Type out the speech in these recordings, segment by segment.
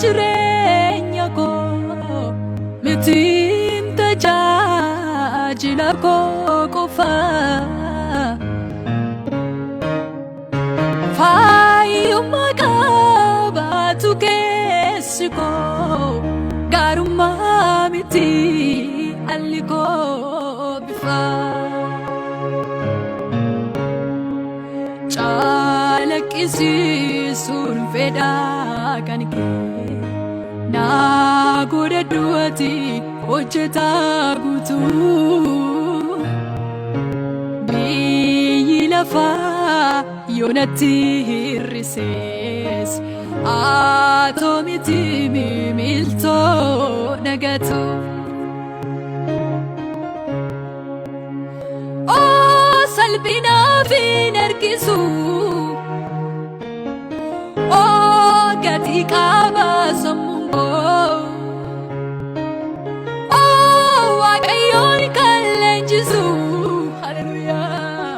jireenya koo mitiin tajaajila koo qofa fayyummaa qabaatu keessi koo gaarummaa miti alli koo bifa calaqqisiisuun fedhaa kan kee naa godhadhu ati hojjetaa guutuu biyyi lafaa yoo natti hir'ises atoo miti miiltoo nagatu salphinaaf hin harkisu gati qaba sammuun koo waaqayyoon kan leenjisu haleluyaa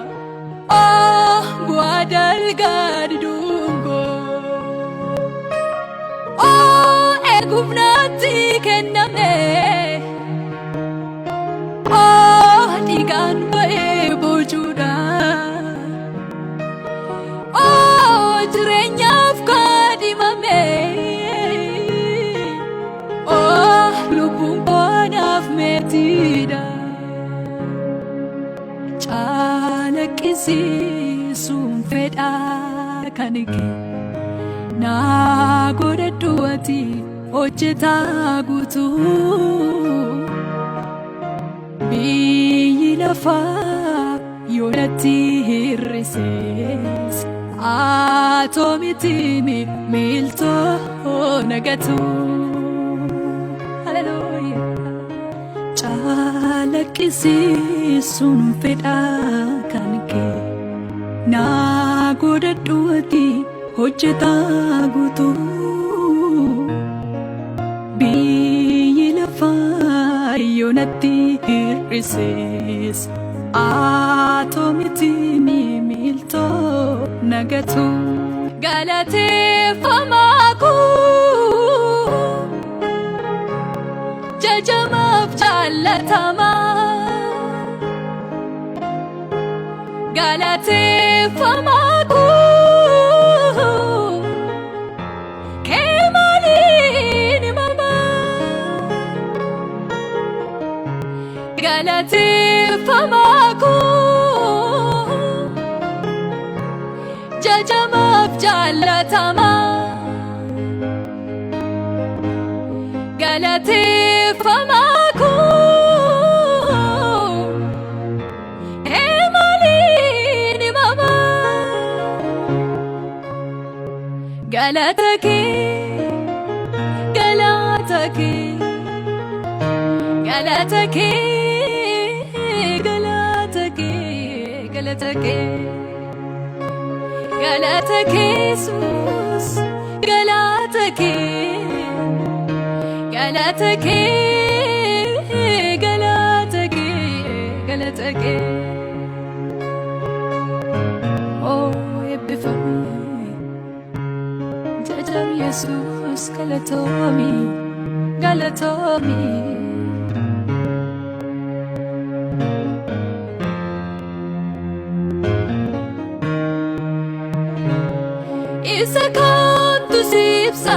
bu'aa dalgaa diduun koo eeguuf natti kenname dhiigaan ba'ee boojuudha jireenyaaf kaadhimame lubbuun koo naaf meetiidha calaqqisiisuun fedhaa kan kee naa godhadhu ati hojjetaa guutuu biyyi lafaa yoo natti hir'ises atoo miti miiltoo nagatu haleluyaa calaqqisiisuun fedhaa kan kee naa godhadhu ati hojjetaa guutuu biyyi lafaa yoo natti hir'ises atoo miti miiltoo nagatu galateeffamaa koo jajamaaf jaallatamaa galateeffamaa koo kee maaliin himamaa galateeffamaa koo jajamaaf jaallatamaa galateeffamaa koo kee maaliin himamaa galata kee galata kee galata kee galata kee galata kee galata kee Jesus galata kee galata kee galata kee galata kee eebbifame jajam Jesus galatoomi galatoomi isa kaantu siibsa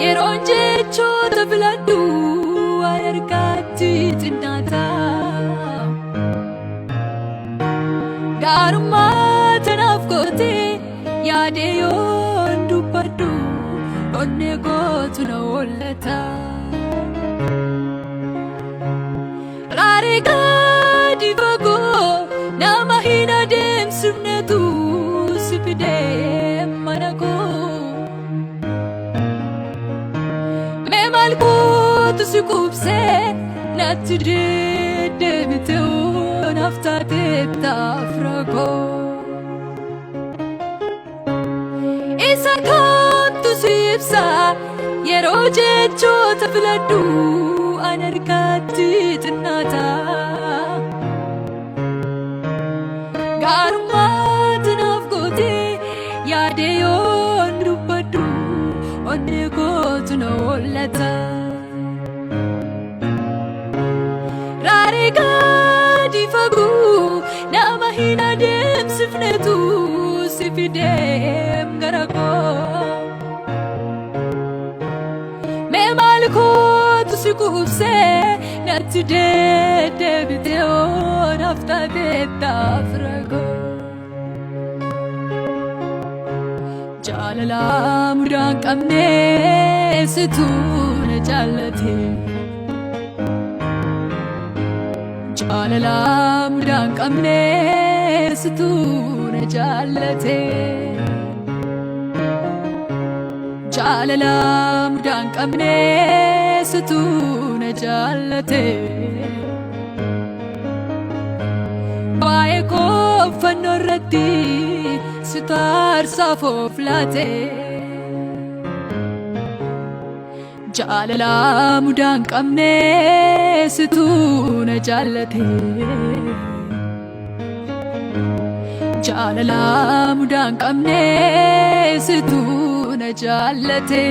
yeroon jechoota filadhu waan harkaatti xinnaata gaarummaa tanaaf goote yaade yoon dubbadhu onnee gootu na hollata raarigaa dibagoo nama hin adeemsifnetu si fidee mana koo mee maal gootu si qubsee natti deddeebite naaf taateettaaf rakoo isa kaantu si ibsa yeroo jechoota filadhu an harkaatti xinnaata gaarummaa tanaaf goote yaade yoon dubbadhu onnee koo maaltu na oolata raaree gadi fagoo nama hin adeemsifnetu si fideem gara koo mee maal kootu si quubsee natti deebitee naaf taateettaaf ragoo jaalala mudaan qabnee situu na jaallate jaalala mudaan qabnee situu na jaallate jaalala mudaan qabnee situu na jaallate waa'ee koo fannoo irratti situ aarsaaf of laate jaalala mudaan qabnee situu na jaallate jaalala mudaan qabnee situu na jaallate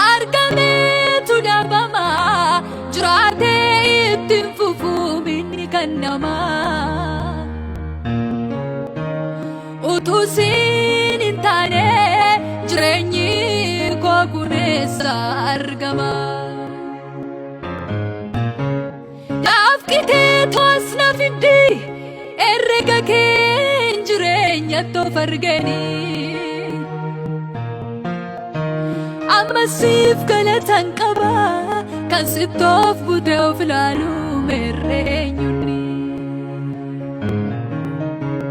argameetu dhabama jiraatee ittiin fufuu minni kan namaa utuu siin hin taane jireenyi koo kuneessa argama daafqitee toos na fiddi herrega keen jireenyatti of arganii ammasiif galatan qaba kan sittoof butee of ilaalu merreenyunni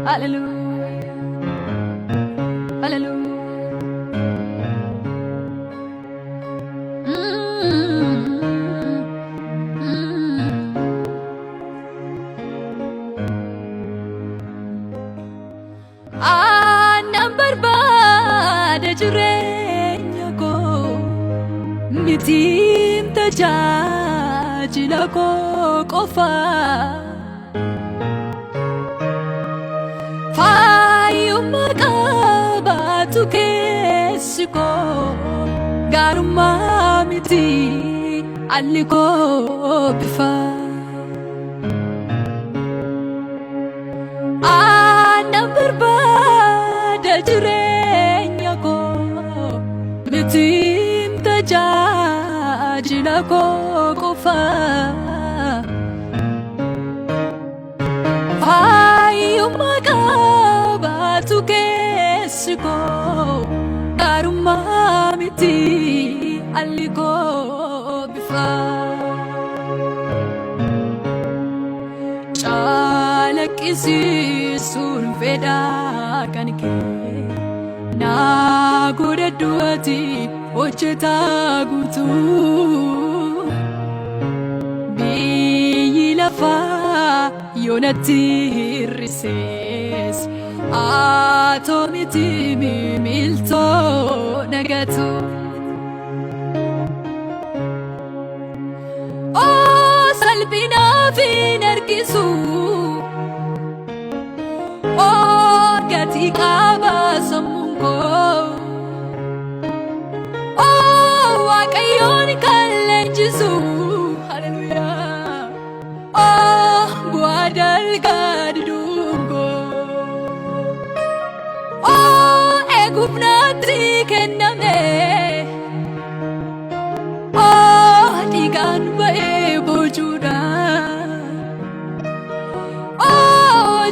hallelujah hallelujah aannan barbaada jireenya koo mitiim tajaajila koo qofa fayyummaa qabaatu keessi koo gaarummaa miti alli koo bifa aannan barbaada jireenya koo mitiim tajaajila koo qofa fayyummaa qabaatu keessi koo gaarummaa miti alli koo bifa calaqqisiisuun fedhaa kan kee naa godhadhu ati hojjetaa guutuu biyyi lafaa yoonatti hir'isees atoo miti miltoo nagatu salphinaaf hin argisu gatii qaba sammuun koo waaqayyoon kan leenjisu hallelujah bu'aa dalgaa diduun koo eeguuf natti kenname dhiigaan ba'ee boojuudhaan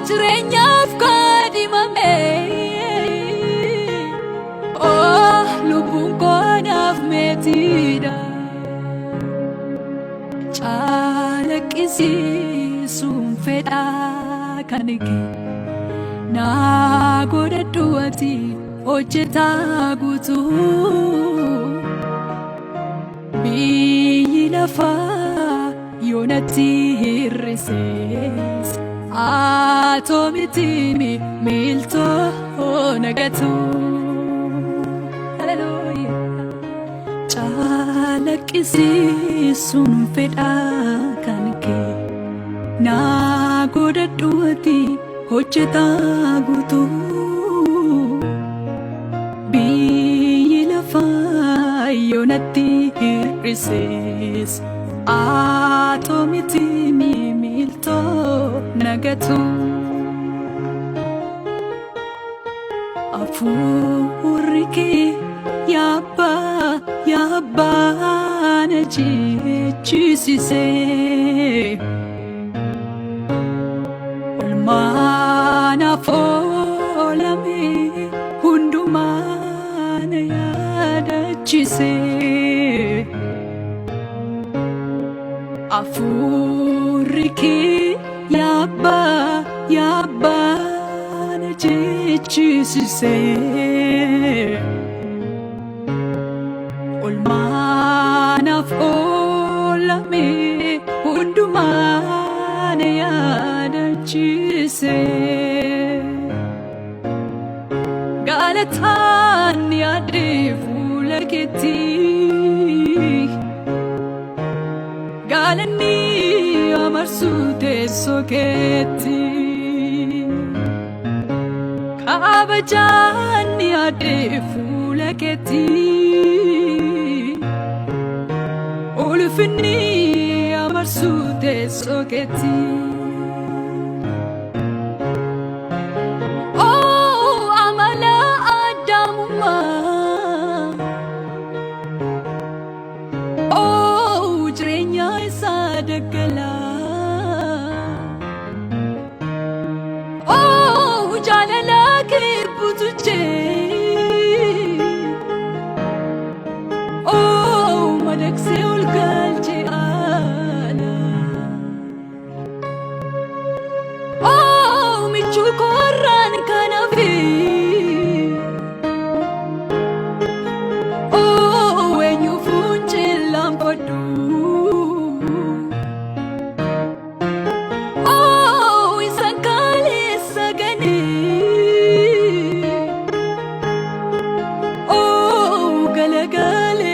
jireenyaaf kaadhimame lubbuun koo naaf meetiidha calaqqisiisuun fedhaa kan kee naa godhadhu ati hojjetaa guutuu biyyi lafaa yoonatti hir'isees atoo miti miltoo nagatu hallelujah calaqqisiisuun fedhaa kan kee naa godhadhuuti hojjetaa guutuu biyyi lafaa yoo natti hir'ises atoo miti miiltoo nagatu hafuurri kee yaabbaa na jechisisee olmaanaaf oolame hundumaa na yaadachisee hafuurri kee yaabbaa na jechisisee olmaanaaf oolame hundumaa na yaadachisee galataan yaadee fuula keetti galanni amarsuu teessoo keetti kabajaan yaadee fuula keetti ulfinni amarsuu teessoo keetti amala addaamumaa jireenya isaa daggalaa jaalala kee butuchee madaksee ol galchee michuu kooraan kan hafee eenyu fuuncee laanfadhu isaan kaleessa ganee galagale